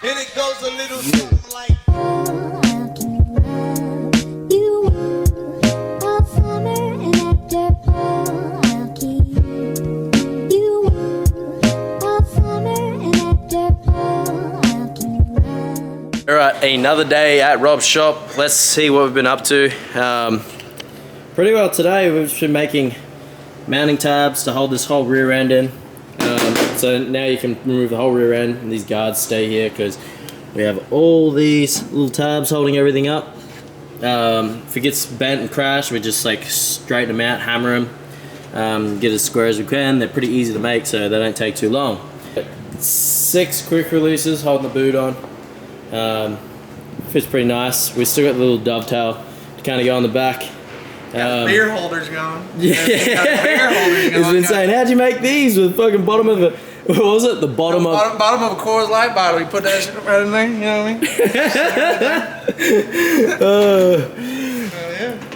And it goes a little something like. Alright, another day at Rob's shop. Let's see what we've been up to. Pretty well today. We've just been making mounting tabs to hold this whole rear end in. So now you can remove the whole rear end and these guards stay here because we have all these little tabs holding everything up. If it gets bent and crashed, we just like straighten them out, hammer them, get as square as we can. They're pretty easy to make, so they don't take too long. 6 quick releases holding the boot on. Fits pretty nice. We still got the little dovetail to kind of go on the back. Beer holders going. Yeah, it's been saying, how'd you make these with fucking bottom of it? What was it? The bottom of a Coors Light bottle. You put that shit right in there. You know what I mean?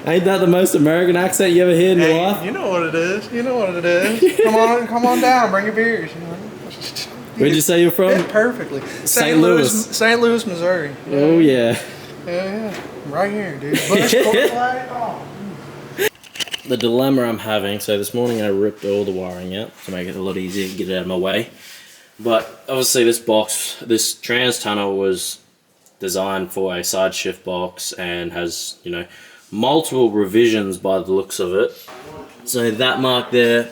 Yeah. Ain't that the most American accent you ever heard in your life? You know what it is. You know what it is. Come on down. Bring your beers. You know? Where'd you say you're from? Yeah, perfectly. St. Louis. St. Louis, Missouri. Oh yeah. Yeah. Right here, dude. Bush, Coors Light. Oh. The dilemma I'm having, so this morning I ripped all the wiring out to make it a lot easier to get it out of my way. But obviously this trans tunnel was designed for a side shift box and has, you know, multiple revisions by the looks of it. So that mark there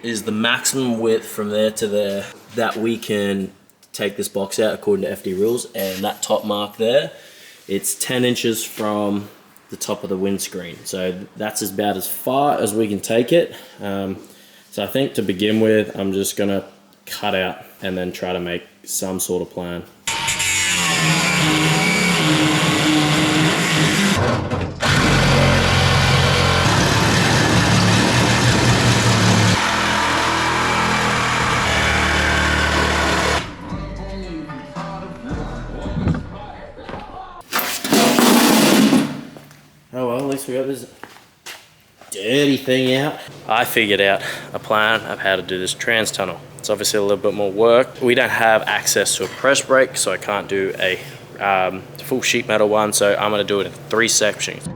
is the maximum width from there to there that we can take this box out according to FD rules, and that top mark there, it's 10 inches from the top of the windscreen. So that's about as far as we can take it. So I think to begin with, I'm just gonna cut out and then try to make some sort of plan. Oh well, at least we got this dirty thing out. I figured out a plan of how to do this trans tunnel. It's obviously a little bit more work. We don't have access to a press brake, so I can't do a full sheet metal one, so I'm gonna do it in 3 sections.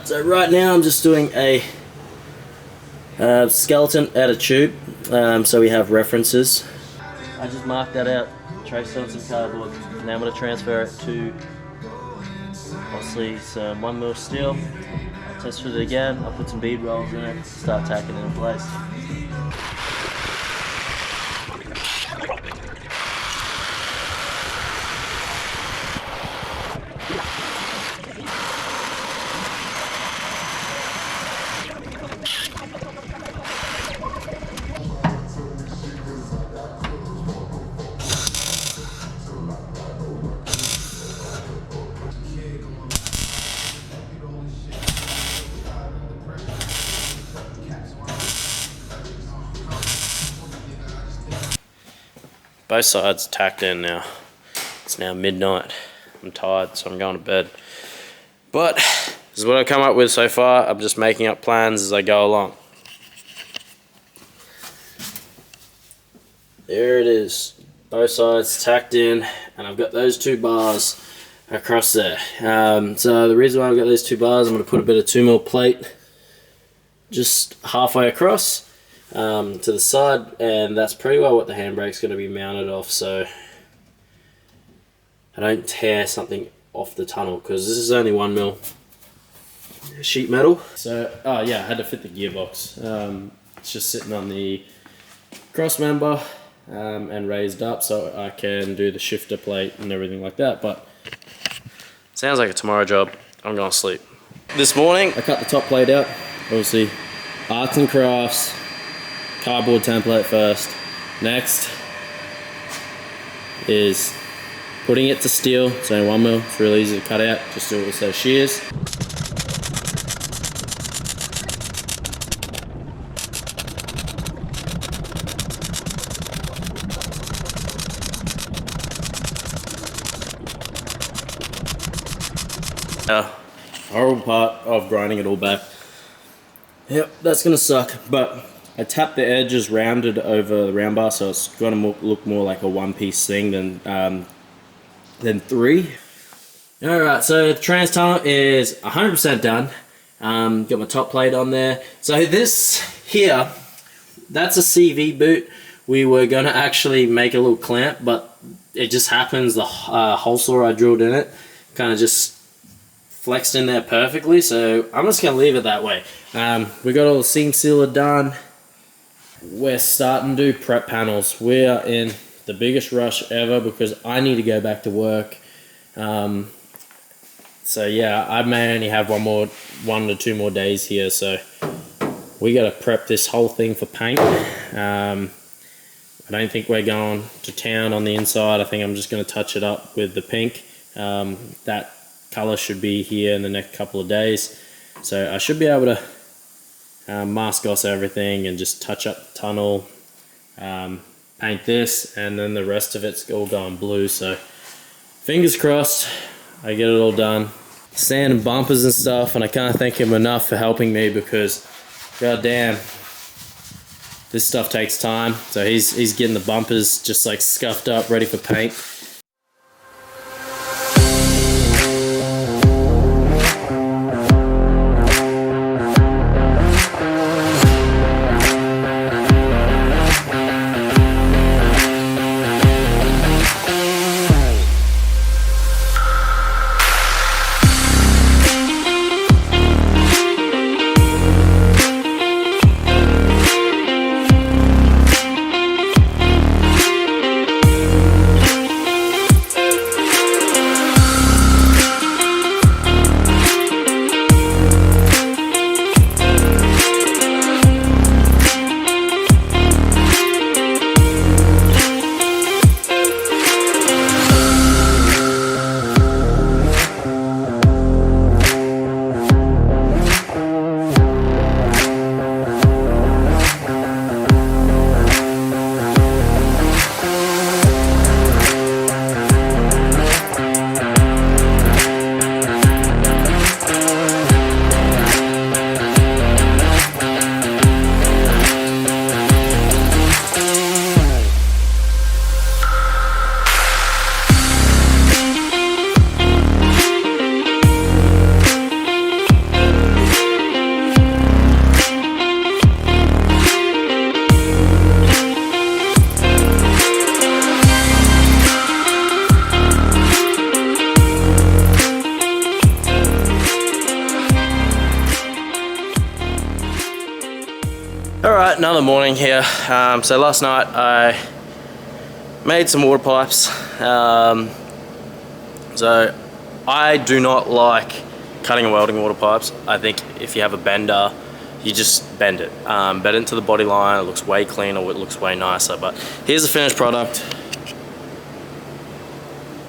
So right now I'm just doing a skeleton out of tube, so we have references. I just marked that out, traced on some cardboard. Now I'm going to transfer it to obviously some 1mm steel. I'll test it again, I'll put some bead rolls in it, start tacking it in place. Both sides tacked in now. It's now midnight. I'm tired, so I'm going to bed. But this is what I've come up with so far. I'm just making up plans as I go along. There it is. Both sides tacked in, and I've got those 2 bars across there. So the reason why I've got those 2 bars, I'm going to put a bit of 2mm plate just halfway across. To the side, and that's pretty well what the handbrake's going to be mounted off, so I don't tear something off the tunnel, because this is only 1mm sheet metal. So, oh yeah, I had to fit the gearbox. It's just sitting on the cross member and raised up, so I can do the shifter plate and everything like that, but sounds like a tomorrow job. I'm going to sleep. This morning, I cut the top plate out, obviously, arts and crafts, cardboard template first. Next is putting it to steel, so 1mm, it's really easy to cut out, just do it with those shears. Horrible part of grinding it all back. Yep, that's gonna suck, but I tapped the edges rounded over the round bar, so it's gonna look more like a one-piece thing than three. Alright, so the trans tunnel is 100% done. Got my top plate on there. So this here, that's a CV boot. We were gonna actually make a little clamp, but it just happens the hole saw I drilled in it kind of just flexed in there perfectly, so I'm just gonna leave it that way. We got all the seam sealer done. We're starting to do prep panels. We are in the biggest rush ever because I need to go back to work. So yeah, I may only have one to two more days here, so we gotta prep this whole thing for paint. I don't think we're going to town on the inside. I think I'm just gonna touch it up with the pink. That color should be here in the next couple of days, so I should be able to mask off everything and just touch up the tunnel, paint this, and then the rest of it's all going blue. So fingers crossed I get it all done. Sanding bumpers and stuff, and I can't thank him enough for helping me because god damn, this stuff takes time. So he's getting the bumpers just like scuffed up, ready for paint. Alright, another morning here. So last night I made some water pipes. So I do not like cutting and welding water pipes. I think if you have a bender, you just bend it. Bend it into the body line, it looks way cleaner, it looks way nicer. But here's the finished product.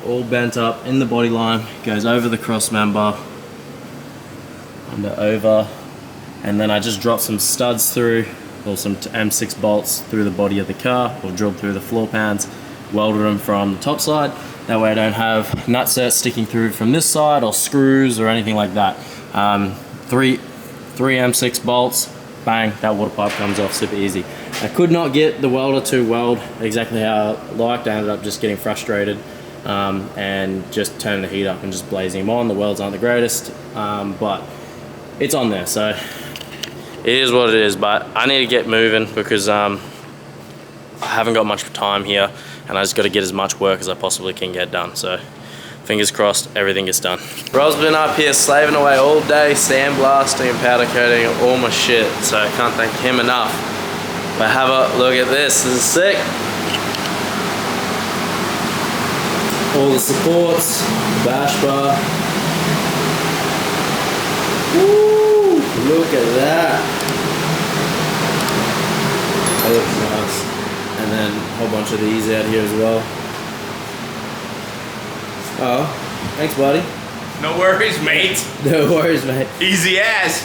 All bent up in the body line, goes over the cross member, under over, and then I just dropped some studs through, or some M6 bolts through the body of the car, or drilled through the floor pans, welded them from the top side. That way I don't have nutsets sticking through from this side, or screws, or anything like that. Three M6 bolts, bang, that water pipe comes off super easy. I could not get the welder to weld exactly how I liked. I ended up just getting frustrated and just turning the heat up and just blazing them on. The welds aren't the greatest, but it's on there, so it is what it is. But I need to get moving because I haven't got much time here, and I just got to get as much work as I possibly can get done. So fingers crossed everything gets done. Rob's been up here slaving away all day, sandblasting and powder coating all my shit, so I can't thank him enough. But have a look at this, this is sick. All the supports, bash bar. Woo! Look at that. That looks nice. And then a whole bunch of these out here as well. Oh, thanks, buddy. No worries, mate. No worries, mate. Easy as.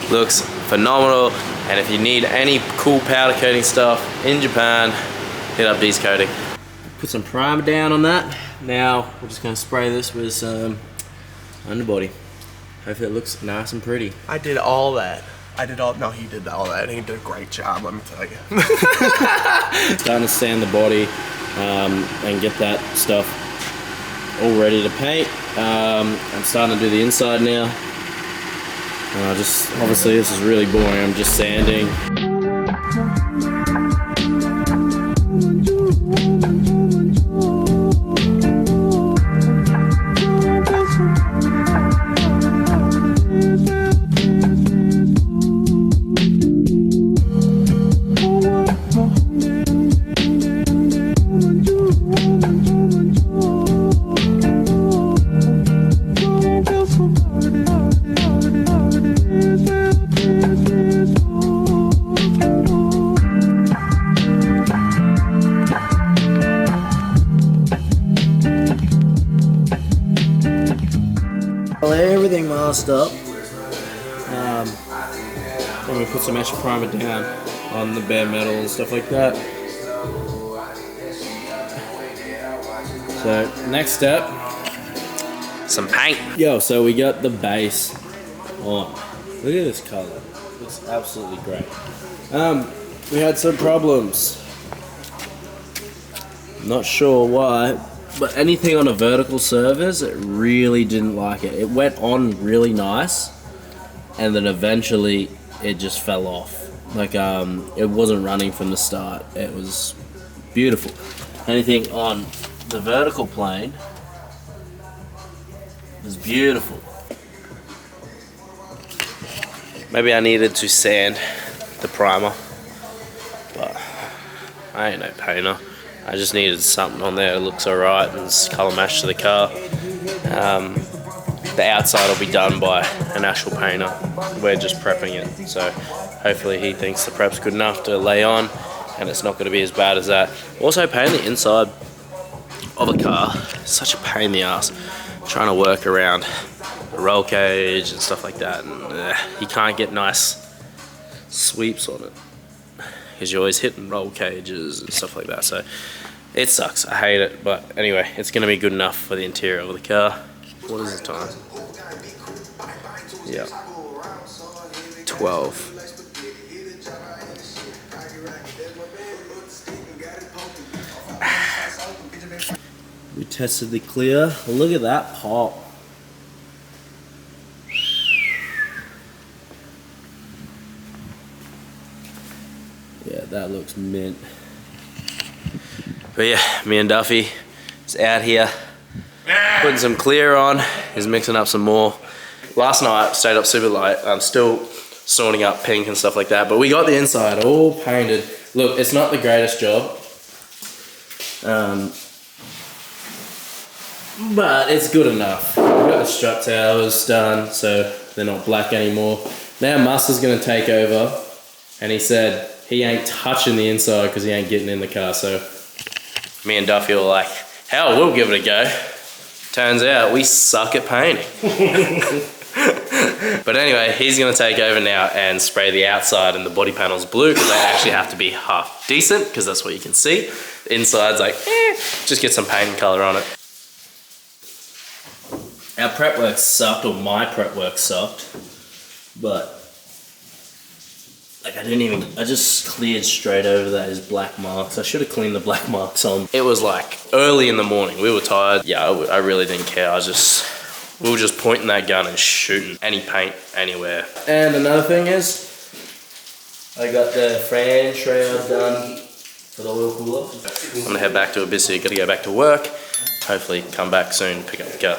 Looks phenomenal. And if you need any cool powder coating stuff in Japan, hit up D's Coating. Put some primer down on that. Now we're just going to spray this with some underbody. Hopefully it looks nice and pretty. I did all that. No, he did all that. He did a great job, let me tell you. Starting to sand the body and get that stuff all ready to paint. I'm starting to do the inside now. Just obviously this is really boring. I'm just sanding. Everything masked up. I'm gonna put some extra primer down on the bare metal and stuff like that. So next step, Some paint. yo. So we got the base on. Look at this color. It's absolutely great. We had some problems. Not sure why. But anything on a vertical surface, it really didn't like it. It went on really nice, and then eventually it just fell off. Like it wasn't running from the start. It was beautiful. Anything on the vertical plane was beautiful. Maybe I needed to sand the primer, but I ain't no painter. I just needed something on there that looks alright and it's colour matched to the car. The outside will be done by an actual painter. We're just prepping it, so hopefully he thinks the prep's good enough to lay on and it's not going to be as bad as that. Also, painting the inside of a car is such a pain in the ass. Trying to work around the roll cage and stuff like that, and you can't get nice sweeps on it because you're always hitting roll cages and stuff like that, so it sucks. I hate it, but anyway, it's going to be good enough for the interior of the car. What is the time? Yeah, 12. We tested the clear. Look at that pop. Yeah, that looks mint. But yeah, me and Duffy is out here putting some clear on. He's mixing up some more. Last night, stayed up super late. I'm still sorting up pink and stuff like that, but we got the inside all painted. Look, it's not the greatest job, but it's good enough. We've got the strut towers done, so they're not black anymore. Now Master's gonna take over, and he said he ain't touching the inside because he ain't getting in the car, so me and Duffy were like, hell, we'll give it a go. Turns out we suck at painting. But anyway, he's gonna take over now and spray the outside and the body panels blue because they actually have to be half decent because that's what you can see. The inside's like, just get some paint and color on it. Our prep work sucked, or my prep work sucked, but like I just cleared straight over those black marks. I should have cleaned the black marks on. It was like early in the morning. We were tired. Yeah, I really didn't care. We were just pointing that gun and shooting any paint anywhere. And another thing is, I got the fan shroud done for the oil cooler. I'm gonna head back to Abyssea. Gotta go back to work. Hopefully come back soon, pick up the car.